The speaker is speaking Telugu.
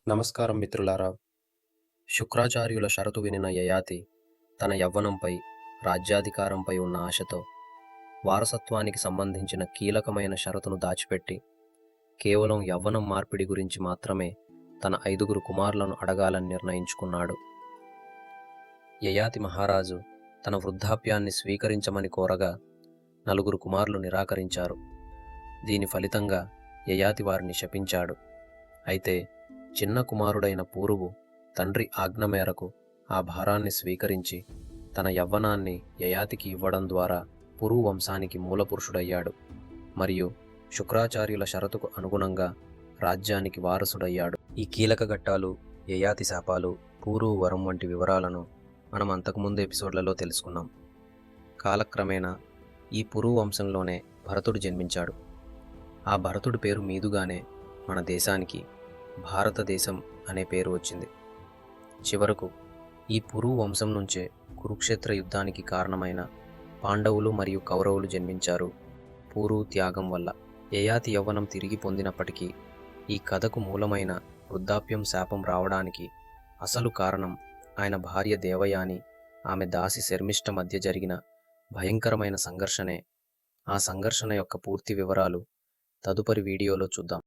నమస్కారం మిత్రులారా. శుక్రాచార్యుల షరతు వినిన యయాతి తన యవ్వనంపై, రాజ్యాధికారంపై ఉన్న ఆశతో వారసత్వానికి సంబంధించిన కీలకమైన షరతును దాచిపెట్టి కేవలం యవ్వనం మార్పిడి గురించి మాత్రమే తన 5 కుమారులను అడగాలని నిర్ణయించుకున్నాడు. యయాతి మహారాజు తన వృద్ధాప్యాన్ని స్వీకరించమని కోరగా 4 కుమారులు నిరాకరించారు. దీని ఫలితంగా యయాతి వారిని శపించాడు. అయితే చిన్న కుమారుడైన పూరువు తండ్రి ఆజ్ఞ మేరకు ఆ భారాన్ని స్వీకరించి తన యవ్వనాన్ని యయాతికి ఇవ్వడం ద్వారా పురు వంశానికి మూలపురుషుడయ్యాడు మరియు శుక్రాచార్యుల షరతుకు అనుగుణంగా రాజ్యానికి వారసుడయ్యాడు. ఈ కీలక ఘట్టాలు, యయాతి శాపాలు, పూరువు వరం వంటి వివరాలను మనం అంతకుముందు ఎపిసోడ్లలో తెలుసుకున్నాం. కాలక్రమేణా ఈ పురు వంశంలోనే భరతుడు జన్మించాడు. ఆ భరతుడి పేరు మీదుగానే మన దేశానికి భారతదేశం అనే పేరు వచ్చింది. చివరకు ఈ పురు వంశం నుంచే కురుక్షేత్ర యుద్ధానికి కారణమైన పాండవులు మరియు కౌరవులు జన్మించారు. పూరు త్యాగం వల్ల యయాతి యవ్వనం తిరిగి పొందినప్పటికీ ఈ కథకు మూలమైన వృద్ధాప్యం శాపం రావడానికి అసలు కారణం ఆయన భార్య దేవయాని, ఆమె దాసి శర్మిష్ఠ మధ్య జరిగిన భయంకరమైన సంఘర్షణే. ఆ సంఘర్షణ యొక్క పూర్తి వివరాలు తదుపరి వీడియోలో చూద్దాం.